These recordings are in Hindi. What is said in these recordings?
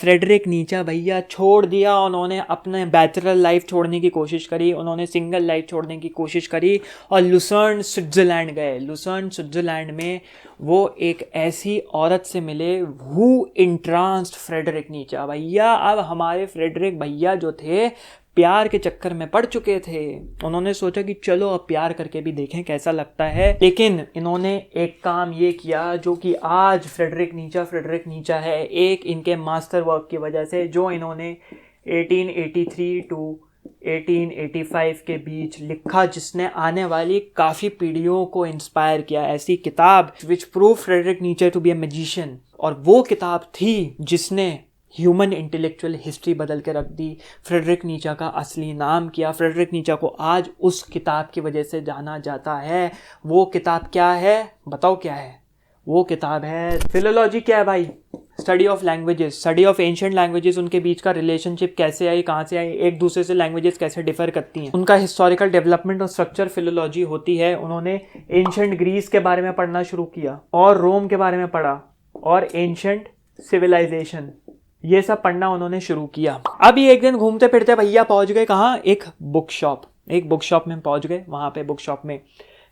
फ्रेडरिक नीचा भैया छोड़ दिया, उन्होंने अपने बैचलर लाइफ छोड़ने की कोशिश करी, उन्होंने सिंगल लाइफ छोड़ने की कोशिश करी और लुसर्न स्विट्ज़रलैंड गए। लुसर्न स्विट्ज़रलैंड में वो एक ऐसी औरत से मिले हु इंट्रांस्ड फ्रेडरिक नीचा भैया। अब हमारे फ्रेडरिक भैया जो थे प्यार के चक्कर में पड़ चुके थे। उन्होंने सोचा कि चलो अब प्यार करके भी देखें कैसा लगता है, लेकिन इन्होंने एक काम ये किया जो कि आज फ्रेडरिक नीचा है, एक इनके मास्टर वर्क की वजह से, जो इन्होंने 1883 टू 1885 के बीच लिखा, जिसने आने वाली काफ़ी पीढ़ियों को इंस्पायर किया। ऐसी किताब विच प्रूव फ्रेडरिक नीचे टू बी ए मैजिशियन, और वो किताब थी जिसने ह्यूमन इंटेलेक्चुअल हिस्ट्री बदल के रख दी, फ्रेडरिक नीचा का असली नाम किया। फ्रेडरिक नीचा को आज उस किताब की वजह से जाना जाता है। वो किताब क्या है बताओ, क्या है वो किताब? है फिलोलॉजी। क्या है भाई? Study of languages, study of ancient languages, उनके बीच का रिलेशनशिप कैसे आई, कहाँ से आई, एक दूसरे से लैंग्वेजेस कैसे डिफर करती हैं, उनका हिस्टोरिकल डेवलपमेंट और स्ट्रक्चर फिलोलॉजी होती है। उन्होंने एंशिएंट ग्रीस के बारे में पढ़ना शुरू किया और रोम के बारे में पढ़ा और एंशिएंट सिविलाइजेशन, ये सब पढ़ना उन्होंने शुरू किया। अब ये एक दिन घूमते फिरते भैया पहुंच गए कहाँ? एक बुक शॉप में पहुंच गए। वहां पे बुक शॉप में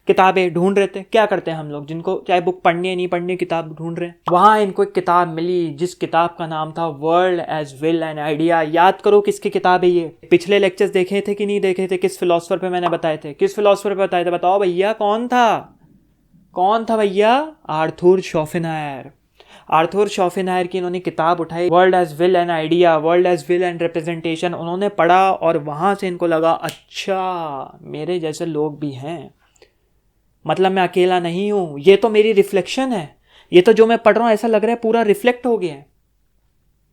किताबें ढूंढ रहे थे। क्या करते हैं हम लोग, जिनको चाहे बुक पढ़नी है नहीं पढ़नी, किताब ढूंढ रहे हैं। वहां इनको एक किताब मिली जिस किताब का नाम था world as will and idea. याद करो किसकी किताब है ये? पिछले लेक्चर्स देखे थे कि नहीं देखे थे? किस फिलोसफर पे मैंने बताए थे? किस फिलोसफर पे बताए थे? बताओ भैया, कौन था भैया? आर्थर शोपेनहायर। आर्थर शोपेनहायर की इन्होंने किताब उठाई, world as will and idea, world as will and representation. उन्होंने पढ़ा और वहां से इनको लगा अच्छा मेरे जैसे लोग भी हैं, मतलब मैं अकेला नहीं हूं, ये तो मेरी रिफ्लेक्शन है, ये तो जो मैं पढ़ रहा हूं ऐसा लग रहा है पूरा रिफ्लेक्ट हो गया है।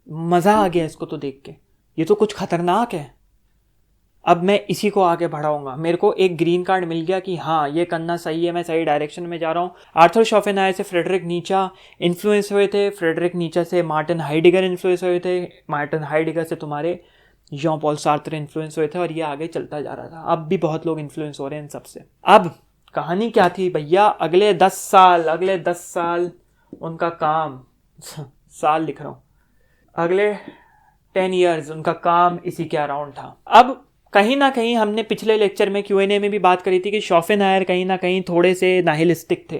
मजा आ गया इसको तो देख के, ये तो कुछ खतरनाक है। अब मैं इसी को आगे बढ़ाऊंगा। मेरे को एक ग्रीन कार्ड मिल गया कि हाँ ये करना सही है, मैं सही डायरेक्शन में जा रहा हूँ। आर्थर शोपेनहायर से फ्रेडरिक नीचा इन्फ्लुएंस हुए थे, फ्रेडरिक नीचा से मार्टिन हाइडेगर इन्फ्लुएंस हुए थे, मार्टिन हाइडेगर से तुम्हारे जॉन पॉल सार्त्र इन्फ्लुएंस हुए थे, और ये आगे चलता जा रहा था। अब भी बहुत लोग इन्फ्लुएंस हो रहे हैं इन सबसे। अब कहानी क्या थी भैया? अगले 10 साल उनका काम साल लिख रहा हूँ, अगले 10 ईयर्स उनका काम इसी के अराउंड था। अब कहीं ना कहीं हमने पिछले लेक्चर में Q&A में भी बात करी थी कि शोपेनहायर कहीं ना कहीं थोड़े से नाहिलिस्टिक थे।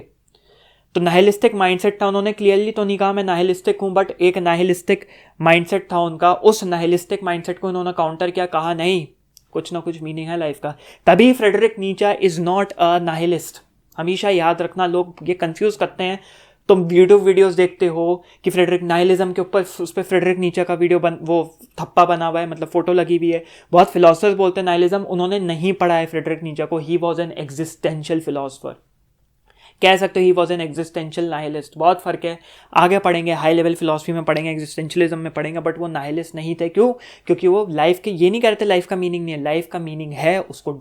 तो नाहिलिस्टिक माइंडसेट था, उन्होंने क्लियरली तो नहीं कहा मैं नाहिलिस्टिक हूं, बट एक नाहिलिस्टिक माइंडसेट था उनका। उस नाहिलिस्टिक माइंडसेट को उन्होंने काउंटर किया, कहा नहीं कुछ ना कुछ मीनिंग है लाइफ का। तभी फ्रेडरिक नीचा इज नॉट अ नाहिलिस्ट। हमेशा याद रखना, लोग ये कंफ्यूज करते हैं। तुम वीडियोस देखते हो कि फ्रेडरिक नाइलिज्म के ऊपर, उस पर फ्रेडरिक नीचा का वो थप्पा बना हुआ है, मतलब फोटो लगी हुई है। बहुत फिलोसफर्स बोलते हैं नाइलिज्म उन्होंने नहीं पढ़ा है फ्रेडरिक नीचा को। He was an existential philosopher, कह सकते हो ही वॉज एन एग्जिस्टेंशियल नाइलिस्ट। बहुत फर्क है, आगे पढ़ेंगे, हाई लेवल फिलोसफी में पढ़ेंगे, एग्जिस्टेंशियलिज्म में पढ़ेंगे, बट वो नाइलिस्ट नहीं थे। क्यों? क्योंकि वो लाइफ के ये नहीं कहते लाइफ का मीनिंग नहीं है, लाइफ का मीनिंग है, उसको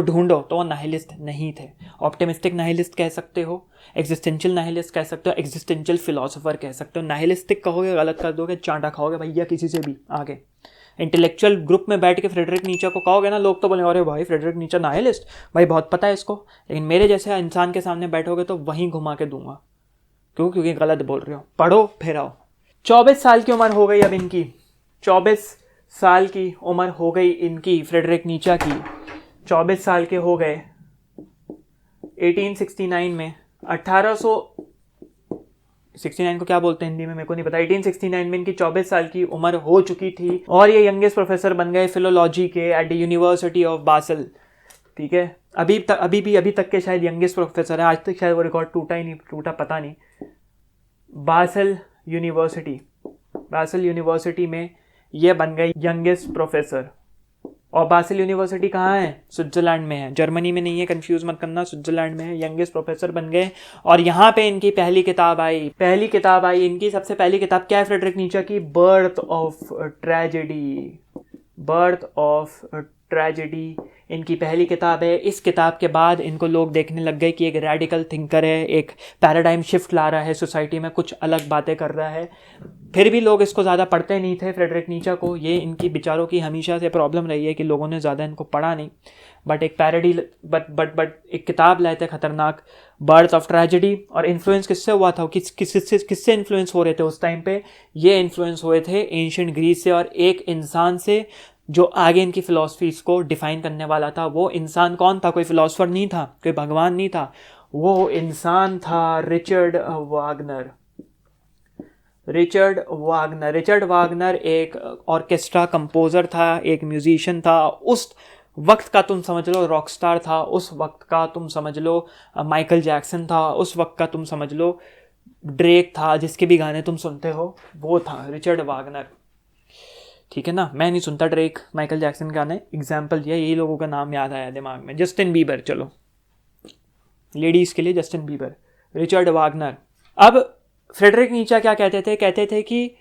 ढूंढो तो वो नाहिलिस्ट नहीं थे। ऑप्टिमिस्टिक नाहिलिस्ट कह सकते हो, एग्जिस्टेंशियल नाहिलिस्ट कह सकते हो, एग्जिस्टेंशियल फिलोसोफर कह सकते हो। नाहिलिस्टिक कहोगे गलत कर दोगे, चांटा खाओगे भैया किसी से भी। आगे इंटेलेक्चुअल ग्रुप में बैठ के फ्रेडरिक नीचा को कहोगे ना, लोग तो बोलेंगे अरे भाई फ्रेडरिक नीचा नाहिलिस्ट, भाई बहुत पता है इसको। लेकिन मेरे जैसे इंसान के सामने बैठोगे तो वहीं घुमा के दूंगा। क्यों? क्योंकि गलत बोल रहे हो। पढ़ो फिर आओ। 24 साल की उम्र हो गई अब इनकी, 24 साल की उम्र हो गई इनकी, फ्रेडरिक नीचा की 24 साल के हो गए 1869 में। 1869 को क्या बोलते हैं हिंदी में मेरे को नहीं पता। 1869 में इनकी 24 साल की उम्र हो चुकी थी और ये यंगेस्ट प्रोफेसर बन गए फिलोलॉजी के at the university of basal. ठीक है, अभी तक के शायद यंगेस्ट प्रोफेसर है। आज तक शायद वो रिकॉर्ड टूटा पता नहीं। बासल यूनिवर्सिटी में ये बन गए यंगेस्ट प्रोफेसर। और बासल यूनिवर्सिटी कहाँ है? स्विट्जरलैंड में है, जर्मनी में नहीं है, कंफ्यूज मत करना, स्विट्जरलैंड में है। यंगेस्ट प्रोफेसर बन गए और यहाँ पे इनकी पहली किताब आई इनकी सबसे पहली किताब क्या है फ्रेडरिक नीचा की? बर्थ ऑफ ट्रेजेडी इनकी पहली किताब है। इस किताब के बाद इनको लोग देखने लग गए कि एक रेडिकल थिंकर है, एक पैराडाइम शिफ्ट ला रहा है सोसाइटी में, कुछ अलग बातें कर रहा है। फिर भी लोग इसको ज़्यादा पढ़ते नहीं थे फ्रेडरिक नीचा को। ये इनकी बेचारों की हमेशा से प्रॉब्लम रही है कि लोगों ने ज़्यादा इनको पढ़ा नहीं। बट एक पैरोडी बट एक किताब लाए थे खतरनाक, बर्थ ऑफ ट्रेजेडी। और इन्फ्लुएंस किससे हुआ था, किससे इन्फ्लुएंस हो रहे थे उस टाइम पे? ये इन्फ्लुएंस हुए थे एंशिएंट ग्रीस से, और एक इंसान से जो आगे इनकी फ़िलासफ़ीज़ को डिफ़ाइन करने वाला था। वो इंसान कौन था? कोई फ़िलासफ़र नहीं था, कोई भगवान नहीं था, वो इंसान था रिचर्ड वागनर। रिचर्ड वागनर एक ऑर्केस्ट्रा कंपोज़र था, एक म्यूजिशियन था। उस वक्त का तुम समझ लो रॉकस्टार था, उस वक्त का तुम समझ लो माइकल जैक्सन था, उस वक्त का तुम समझ लो ड्रेक था, जिसके भी गाने तुम सुनते हो वो था रिचर्ड वागनर। ठीक है ना? मैं नहीं सुनता ड्रेक, माइकल जैक्सन गाने, एग्जाम्पल दिया, यही लोगों का नाम याद आया दिमाग में। जस्टिन बीबर, चलो लेडीज़ के लिए जस्टिन बीबर, रिचर्ड वागनर। अब फ्रेडरिक नीचा क्या कहते थे कि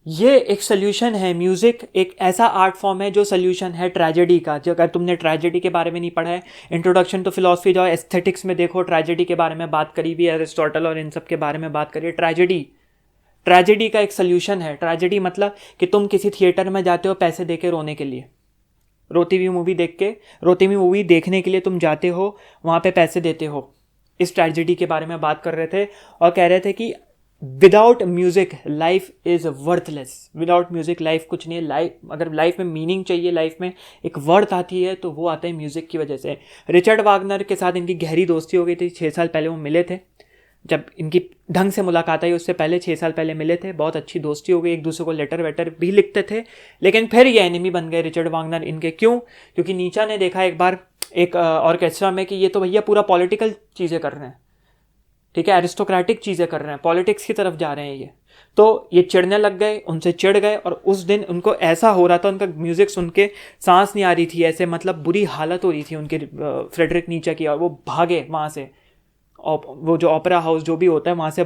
ये एक सल्यूशन है, म्यूज़िक एक ऐसा आर्ट फॉर्म है जो सल्यूशन है ट्रेजेडी का। जो अगर तुमने ट्रेजेडी के बारे में नहीं पढ़ा है, इंट्रोडक्शन टू फिलॉसफी जाओ, एस्थेटिक्स में देखो, ट्रेजेडी के बारे में बात करी भी, एरिस्टोटल और इन सब के बारे में बात करिए। ट्रेजेडी का एक सल्यूशन है। ट्रेजेडी मतलब कि तुम किसी थिएटर में जाते हो पैसे दे के रोने के लिए, रोती हुई मूवी देखने के लिए तुम जाते हो, वहाँ पे पैसे देते हो। इस ट्रेजेडी के बारे में बात कर रहे थे और कह रहे थे कि without music life is worthless. Without music life कुछ नहीं है। लाइफ, अगर लाइफ में मीनिंग चाहिए, लाइफ में एक वर्थ आती है, तो वो आता है म्यूजिक की वजह से। रिचर्ड वागनर के साथ इनकी गहरी दोस्ती हो गई थी। 6 साल पहले वो मिले थे, जब इनकी ढंग से मुलाकात आई उससे पहले 6 साल पहले मिले थे। बहुत अच्छी दोस्ती हो गई, एक दूसरे को लेटर वेटर भी लिखते थे। लेकिन फिर ये एनिमी बन गए रिचर्ड वागनर इनके। क्यों? क्योंकि नीचा ने देखा एक बार एक ऑर्केस्ट्रा में कि ये तो भैया पूरा पॉलिटिकल चीज़ें कर रहे हैं, ठीक है, एरिस्टोक्रेटिक चीज़ें कर रहे हैं, पॉलिटिक्स की तरफ जा रहे हैं ये। तो ये चिढ़ने लग गए, उनसे चिढ़ गए। और उस दिन उनको ऐसा हो रहा था, उनका म्यूज़िक सुन के सांस नहीं आ रही थी, ऐसे मतलब बुरी हालत हो रही थी उनके फ्रेडरिक नीचा की। और वो भागे वहाँ से, वो जो ओपेरा हाउस जो भी होता है वहाँ से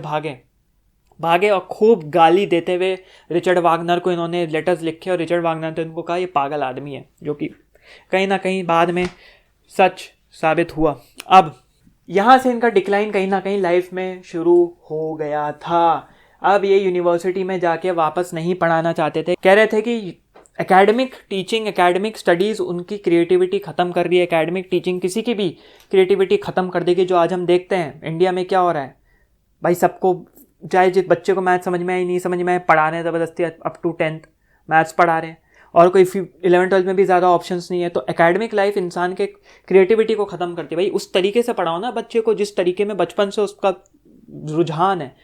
भागे और खूब गाली देते हुए रिचर्ड वागनर को इन्होंने लेटर्स लिखे। और रिचर्ड वागनर ने उनको कहा ये पागल आदमी है, जो कि कहीं ना कहीं बाद में सच साबित हुआ। अब यहाँ से इनका डिक्लाइन कहीं ना कहीं लाइफ में शुरू हो गया था। अब ये यूनिवर्सिटी में जाके वापस नहीं पढ़ाना चाहते थे। कह रहे थे कि एकेडमिक टीचिंग, एकेडमिक स्टडीज़ उनकी क्रिएटिविटी ख़त्म कर रही है। एकेडमिक टीचिंग किसी की भी क्रिएटिविटी ख़त्म कर देगी। जो आज हम देखते हैं इंडिया में क्या हो रहा है भाई, सबको चाहे जिस बच्चे को मैथ समझ में आए नहीं समझ में आए, पढ़ा रहे हैं ज़बरदस्ती अप टू 10th मैथ्स पढ़ा रहे हैं, और कोई 11th-12th में भी ज़्यादा ऑप्शंस नहीं है। तो एकेडमिक लाइफ इंसान के क्रिएटिविटी को ख़त्म करती है। भाई उस तरीके से पढ़ाओ ना बच्चे को जिस तरीके में बचपन से उसका रुझान है।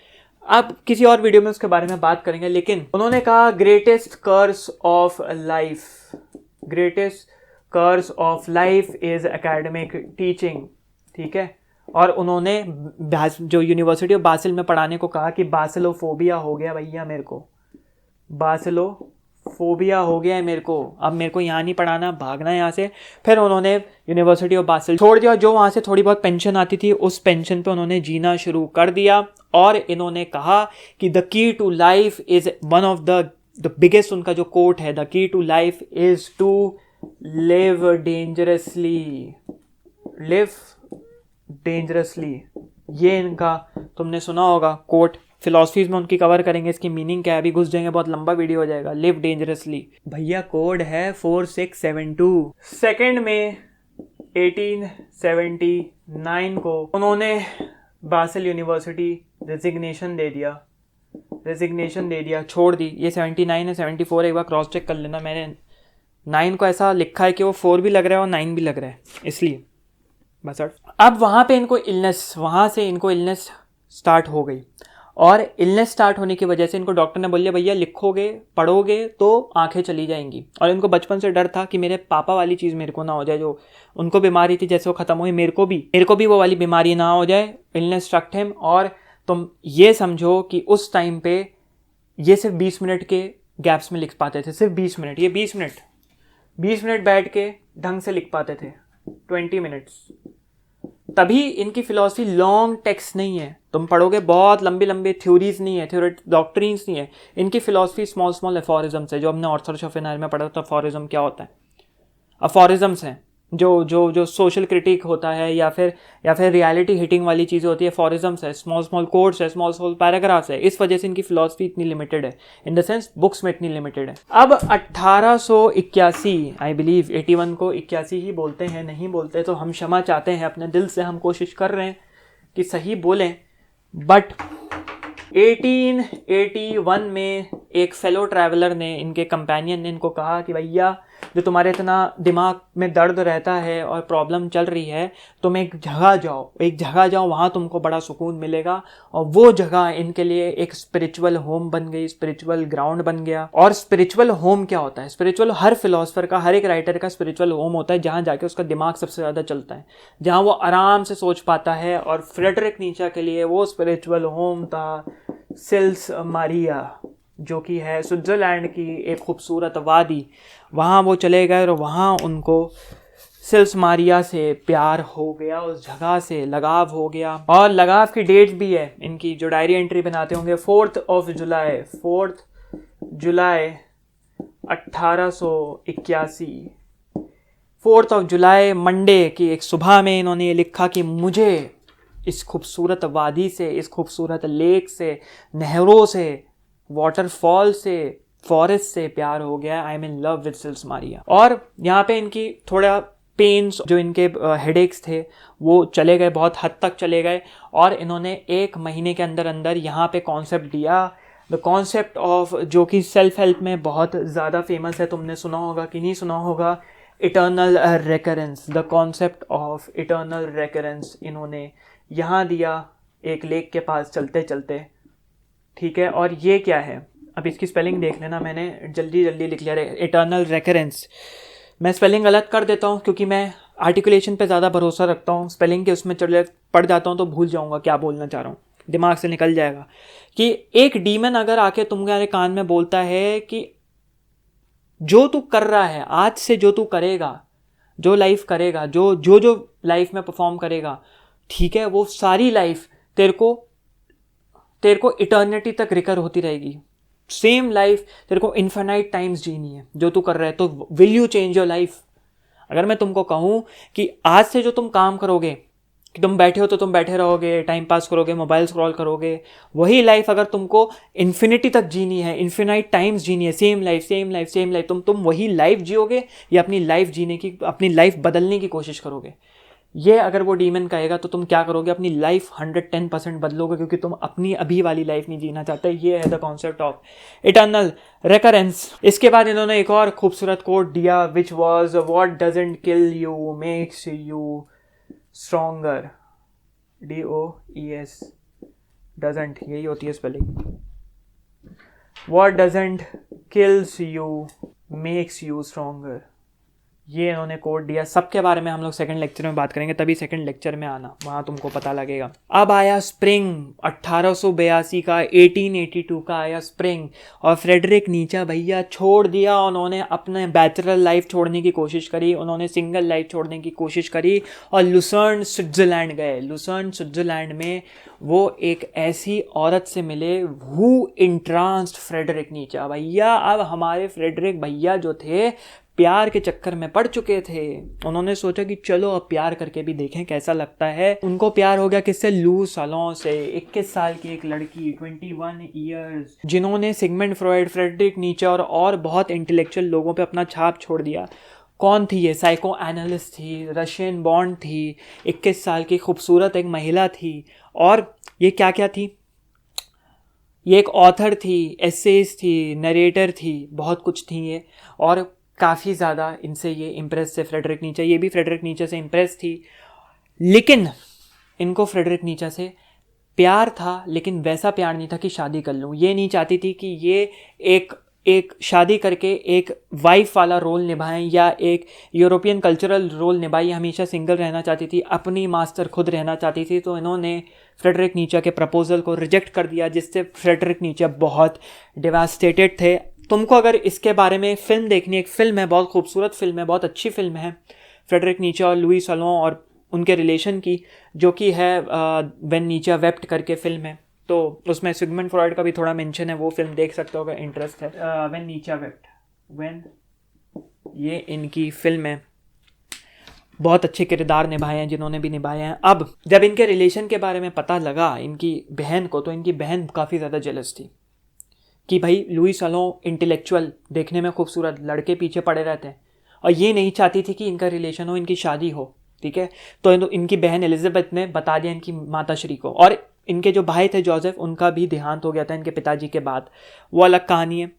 अब किसी और वीडियो में उसके बारे में बात करेंगे। लेकिन उन्होंने कहा greatest curse of life is academic teaching, ठीक है। और उन्होंने जो यूनिवर्सिटी ऑफ बासिल में पढ़ाने को कहा कि बासिलोफोबिया हो गया भैया, मेरे को बासिलोफोबिया हो गया है मेरे को, अब मेरे को यहाँ नहीं पढ़ाना, भागना है यहाँ से। फिर उन्होंने यूनिवर्सिटी ऑफ बासिल छोड़ दिया। जो वहाँ से थोड़ी बहुत पेंशन आती थी उस पेंशन पे उन्होंने जीना शुरू कर दिया। और इन्होंने कहा कि the key to life is one of the biggest, उनका जो कोट है, the key to life is to live dangerously. ये इनका तुमने सुना होगा कोट, फिलॉसफीज में उनकी कवर करेंगे, इसकी मीनिंग क्या है, अभी घुस जाएंगे, बहुत लंबा वीडियो हो जाएगा। लिव डेंजरसली भैया कोड है 4672। 2 मई 1879 को उन्होंने बासिल यूनिवर्सिटी रेजिग्नेशन दे दिया, छोड़ दी। ये 79 है, 74 एक बार क्रॉस चेक कर लेना। मैंने 9 को ऐसा लिखा है कि वो 4 भी लग रहा है और 9 भी लग रहा है, इसलिए बस। अब वहाँ से इनको इलनेस स्टार्ट हो गई। और इलनेस स्टार्ट होने की वजह से इनको डॉक्टर ने बोलिए भैया लिखोगे पढ़ोगे तो आंखें चली जाएंगी। और इनको बचपन से डर था कि मेरे पापा वाली चीज़ मेरे को ना हो जाए, जो उनको बीमारी थी जैसे वो ख़त्म हुई, मेरे को भी वो वाली बीमारी ना हो जाए। Illness struct him. और तुम ये समझो कि उस टाइम पे ये सिर्फ 20 मिनट के गैप्स में लिख पाते थे, सिर्फ 20 मिनट। ये 20 मिनट बैठ के ढंग से लिख पाते थे, 20 मिनट्स। तभी इनकी फिलॉसफी लॉन्ग टेक्स्ट नहीं है, तुम पढ़ोगे बहुत लंबी थ्योरीज नहीं है, डॉक्ट्रीन्स नहीं है। इनकी फिलॉसफी स्मॉल एफोरिज्म्स है, जो हमने ऑर्थर ऑफ एनायर में पढ़ा था। एफोरिज्म क्या होता है? अफोरिज्म्स हैं, जो जो जो सोशल क्रिटिक होता है या फिर रियलिटी हिटिंग वाली चीज़ें होती है, अफोरिज्म्स है, स्मॉल स्मॉल कोट्स है, स्मॉल स्मॉल पैराग्राफ्स है। इस वजह से इनकी फिलॉसफी इतनी लिमिटेड है, इन द सेंस बुक्स में इतनी लिमिटेड है। अब 1881, आई बिलीव 81 को 81 ही बोलते हैं, नहीं बोलते तो हम क्षमा चाहते हैं, अपने दिल से हम कोशिश कर रहे हैं कि सही बोलें। बट 1881 में एक फेलो ट्रैवलर ने, इनके कंपेनियन ने इनको कहा कि भैया जो तुम्हारे इतना दिमाग में दर्द रहता है और प्रॉब्लम चल रही है, तुम एक जगह जाओ, वहाँ तुमको बड़ा सुकून मिलेगा। और वो जगह इनके लिए एक स्पिरिचुअल होम बन गई, स्पिरिचुअल ग्राउंड बन गया। और स्पिरिचुअल होम क्या होता है? स्पिरिचुअल, हर फिलोसफर का, हर एक राइटर का स्पिरिचुअल होम होता है जहाँ जाके उसका दिमाग सबसे ज़्यादा चलता है, जहाँ वो आराम से सोच पाता है। और फ्रेडरिक नीचा के लिए वो स्पिरिचुअल होम था सिल्स मारिया, जो कि है स्विट्ज़रलैंड की एक खूबसूरत वादी। वहाँ वो चले गए और वहाँ उनको सिल्स मारिया से प्यार हो गया, उस जगह से लगाव हो गया। और लगाव की डेट भी है इनकी, जो डायरी एंट्री बनाते होंगे, 4 जुलाई 1881। 4 जुलाई मंडे की एक सुबह में इन्होंने ये लिखा कि मुझे इस खूबसूरत वादी से, इस खूबसूरत लेक से, नहरों से, वाटरफॉल से, फॉरेस्ट से प्यार हो गया। I am in love with Sils Maria. और यहाँ पे इनकी थोड़ा पेन्स, जो इनके हेडेक्स थे, वो चले गए, बहुत हद तक चले गए। और इन्होंने 1 महीने के अंदर अंदर यहाँ पे कॉन्सेप्ट दिया, द कॉन्सेप्ट ऑफ, जो कि सेल्फ हेल्प में बहुत ज़्यादा फेमस है, तुमने सुना होगा कि नहीं सुना होगा, eternal recurrence. The concept of eternal recurrence इन्होंने यहाँ दिया, एक लेक के पास चलते चलते। ठीक है, और ये क्या है, अब इसकी स्पेलिंग देख लेना, मैंने जल्दी लिख लिया, इटर्नल रेकरेंस। मैं स्पेलिंग गलत कर देता हूँ क्योंकि मैं आर्टिकुलेशन पे ज़्यादा भरोसा रखता हूँ, स्पेलिंग के उसमें पढ़ जाता हूँ तो भूल जाऊँगा क्या बोलना चाह रहा हूँ, दिमाग से निकल जाएगा। कि एक डीमन अगर आके तुम्हारे कान में बोलता है कि जो तू कर रहा है, आज से जो तू करेगा, जो लाइफ करेगा, जो लाइफ में परफॉर्म करेगा, ठीक है, वो सारी लाइफ तेरे को इटर्निटी तक रिकर होती रहेगी। सेम लाइफ तेरे को इन्फिनाइट टाइम्स जीनी है जो तू कर रहा है, तो will you change your life? अगर मैं तुमको कहूँ कि आज से जो तुम काम करोगे, कि तुम बैठे हो तो तुम बैठे रहोगे, टाइम पास करोगे, मोबाइल स्क्रॉल करोगे, वही लाइफ अगर तुमको इन्फिनिटी तक जीनी है, इन्फिनाइट टाइम्स जीनी है, सेम लाइफ, तुम वही लाइफ जियोगे या अपनी लाइफ बदलने की कोशिश करोगे? ये अगर वो डीमन कहेगा तो तुम क्या करोगे? अपनी लाइफ 110% बदलोगे, क्योंकि तुम अपनी अभी वाली लाइफ नहीं जीना चाहते। ये है the concept of eternal recurrence. इसके बाद इन्होंने एक और खूबसूरत कोट दिया, which was, what doesn't kill you makes you stronger. DOES, doesn't, यही होती है spelling. What doesn't kills you makes you stronger, ये इन्होंने कोड दिया। सबके बारे में हम लोग सेकंड लेक्चर में बात करेंगे, तभी सेकंड लेक्चर में आना, वहाँ तुमको पता लगेगा। अब आया स्प्रिंग 1882 का, 1882 का आया स्प्रिंग, और फ्रेडरिक नीचा भैया छोड़ दिया। उन्होंने अपने बैचलर लाइफ छोड़ने की कोशिश करी, उन्होंने सिंगल लाइफ छोड़ने की कोशिश करी और लुसर्न स्विट्ज़रलैंड गए। लुसर्न स्विट्ज़रलैंड में वो एक ऐसी औरत से मिले, हु इंट्रांस्ड फ्रेडरिक नीचा भैया। अब हमारे फ्रेडरिक भैया जो थे प्यार के चक्कर में पड़ चुके थे। उन्होंने सोचा कि चलो अब प्यार करके भी देखें कैसा लगता है। उनको प्यार हो गया किससे? लू सलों से। 21 साल की एक लड़की, 21 ईयर्स, जिन्होंने सिगमंड फ्रॉइड, फ्रेडरिक नीचे और बहुत इंटेलेक्चुअल लोगों पे अपना छाप छोड़ दिया। कौन थी ये? साइको एनालिस्ट थी, रशियन बॉन्ड थी, 21 साल की खूबसूरत एक महिला थी। और ये क्या क्या थी? ये एक ऑथर थी, एसेज थी, नरेटर थी, बहुत कुछ थी ये। और काफ़ी ज़्यादा इनसे ये इम्प्रेस थे फ्रेडरिक नीचे, ये भी फ्रेडरिक नीचे से इम्प्रेस थी। लेकिन इनको फ्रेडरिक नीचे से प्यार था, लेकिन वैसा प्यार नहीं था कि शादी कर लूँ। ये नहीं चाहती थी कि ये एक शादी करके एक वाइफ वाला रोल निभाएं या एक यूरोपियन कल्चरल रोल निभाएं। हमेशा सिंगल रहना चाहती थी, अपनी मास्टर खुद रहना चाहती थी। तो इन्होंने फ्रेडरिक नीचे के प्रपोजल को रिजेक्ट कर दिया, जिससे फ्रेडरिक नीचे बहुत डिवास्टेटेड थे। तुमको अगर इसके बारे में फ़िल्म देखनी है, एक फ़िल्म है, बहुत खूबसूरत फ़िल्म है, बहुत अच्छी फ़िल्म है, फ्रेडरिक नीचे और लुई सलों और उनके रिलेशन की, जो कि है व्हेन नीचे वेप्ट करके फ़िल्म है। तो उसमें सिगमंड फ्रॉइड का भी थोड़ा मेंशन है, वो फिल्म देख सकते हो अगर इंटरेस्ट है। व्हेन नीचे वेप्ट, व्हेन, ये इनकी फ़िल्म है। बहुत अच्छे किरदार निभाए हैं जिन्होंने भी निभाए हैं। अब जब इनके रिलेशन के बारे में पता लगा इनकी बहन को, तो इनकी बहन काफ़ी ज़्यादा जेलस थी कि भाई लुई सलों इंटेलेक्चुअल, देखने में खूबसूरत, लड़के पीछे पड़े रहते हैं, और ये नहीं चाहती थी कि इनका रिलेशन हो, इनकी शादी हो, ठीक है। तो इनकी बहन एलिजाबेथ ने बता दिया इनकी माता श्री को, और इनके जो भाई थे जोसेफ, उनका भी देहांत हो गया था इनके पिताजी के बाद, वो अलग कहानी है।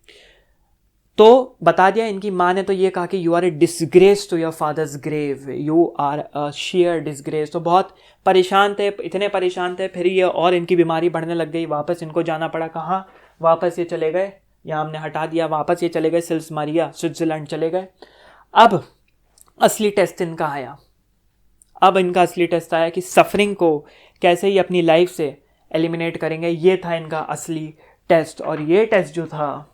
तो बता दिया इनकी माँ ने, तो ये कहा कि you are a disgrace to your father's grave, you are a sheer disgrace. तो बहुत परेशान थे, इतने परेशान थे, फिर ये और इनकी बीमारी बढ़ने लग गई, वापस इनको जाना पड़ा। कहाँ वापस ये चले गए, यहाँ हमने हटा दिया, वापस ये चले गए सिल्स मारिया, स्विट्ज़रलैंड चले गए। अब असली टेस्ट इनका आया, अब इनका असली टेस्ट आया कि सफरिंग को कैसे ही अपनी लाइफ से एलिमिनेट करेंगे, ये था इनका असली टेस्ट। और ये टेस्ट जो था,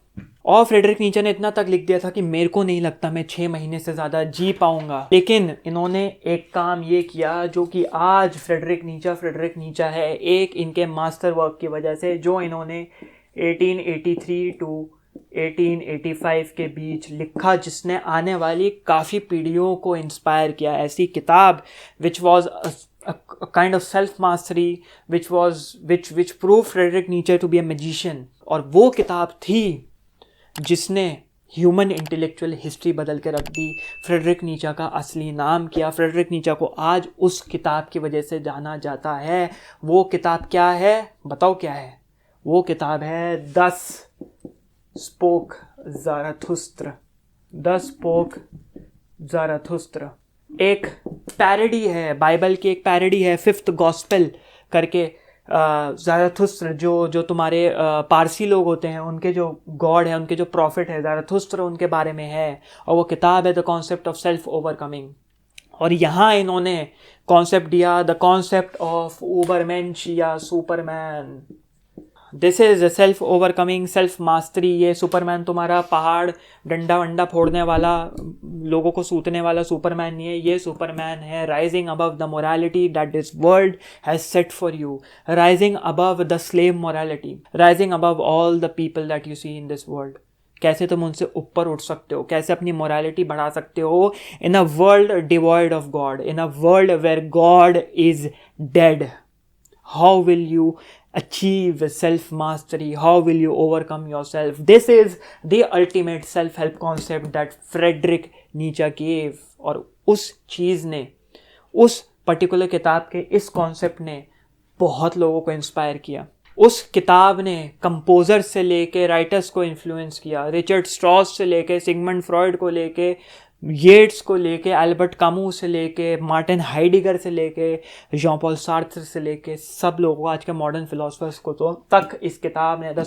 और फ्रेडरिक नीचे ने इतना तक लिख दिया था कि मेरे को नहीं लगता मैं 6 महीने से ज़्यादा जी पाऊंगा, लेकिन इन्होंने एक काम ये किया जो कि आज फ्रेडरिक नीचा है, एक इनके मास्टर वर्क की वजह से, जो इन्होंने 1883 टू 1885 के बीच लिखा, जिसने आने वाली काफ़ी पीढ़ियों को इंस्पायर किया। ऐसी किताब which was a kind of self mastery which proved Frederick Nietzsche to be a magician। और वो किताब थी जिसने ह्यूमन इंटेलेक्चुअल हिस्ट्री बदल के रख दी, फ्रेडरिक नीचा का असली नाम किया। फ्रेडरिक नीचा को आज उस किताब की वजह से जाना जाता है। वो किताब क्या है, बताओ क्या है? वो किताब है 10 स्पोक ज़ाराथुस्त्र। 10 स्पोक ज़ाराथुस्त्र एक पैरोडी है, बाइबल की एक पैरोडी है, 5th गॉस्पेल करके। ज़ाराथुस्त्र जो तुम्हारे पारसी लोग होते हैं, उनके जो गॉड है, उनके जो प्रॉफिट है, ज़ाराथुस्त्र उनके बारे में है, और वो किताब है the concept of self overcoming. और यहाँ इन्होंने कॉन्सेप्ट दिया, द कॉन्सेप्ट ऑफ ऊबरमेंश या Superman. This is self overcoming, self mastery. ये सुपरमैन तुम्हारा पहाड़ डंडा वंडा फोड़ने वाला, लोगों को सूतने वाला सुपरमैन नहीं है। ये सुपरमैन है rising above the morality that this world has set for you, rising above the slave morality, rising above all the people that you see in this world. कैसे तुम उनसे ऊपर उठ सकते हो, कैसे अपनी मोरालिटी बढ़ा सकते हो in a world devoid of god, in a world where god is dead. How will you achieve self-mastery? How will you overcome yourself? This is the ultimate self-help concept that Frederick Nietzsche gave। और उस चीज़ ने, उस पर्टिकुलर किताब के इस कॉन्सेप्ट ने बहुत लोगों को इंस्पायर किया। उस किताब ने कंपोजर से लेके राइटर्स को इन्फ्लुएंस किया, रिचर्ड स्ट्रॉस से लेके सिगमंड फ्रॉइड को लेके, येट्स को लेके, एल्बर्ट कामू से लेके, मार्टिन हाइडिगर से लेके, जॉन पॉल सार्त्र से लेके, सब लोगों, आज के मॉडर्न फिलोसफर्स को तो तक इस किताब ने द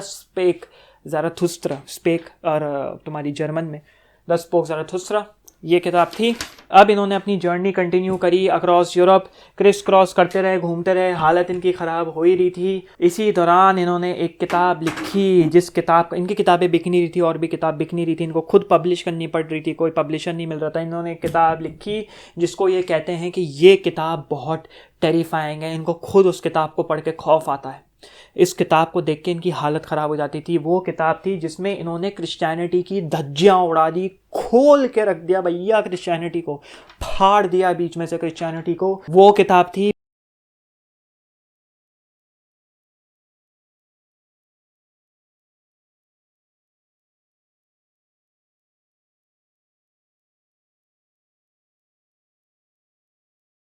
स्पेक ज़ाराथुस्त्र, स्पेक और तुम्हारी जर्मन में द स्पोक ज़ाराथुस्त्र, ये किताब थी। अब इन्होंने अपनी जर्नी कंटिन्यू करी अक्रॉस यूरोप, क्रिस क्रॉस करते रहे, घूमते रहे, हालत इनकी ख़राब हो ही रही थी। इसी दौरान इन्होंने एक किताब लिखी, जिस किताब, इनकी किताबें बिक नहीं रही थी, और भी किताब बिक नहीं रही थी, इनको खुद पब्लिश करनी पड़ रही थी, कोई पब्लिशर नहीं मिल रहा था। इन्होंने एक किताब लिखी जिसको ये कहते हैं कि ये किताब बहुत टेरिफाइंग है, इनको खुद उस किताब को पढ़ के खौफ आता है, इस किताब को देख के इनकी हालत ख़राब हो जाती थी। वो किताब थी जिसमें इन्होंने क्रिश्चियनिटी की धज्जियाँ उड़ा दी, खोल के रख दिया भैया, क्रिश्चियनिटी को फाड़ दिया बीच में से, क्रिश्चियनिटी को। वो किताब थी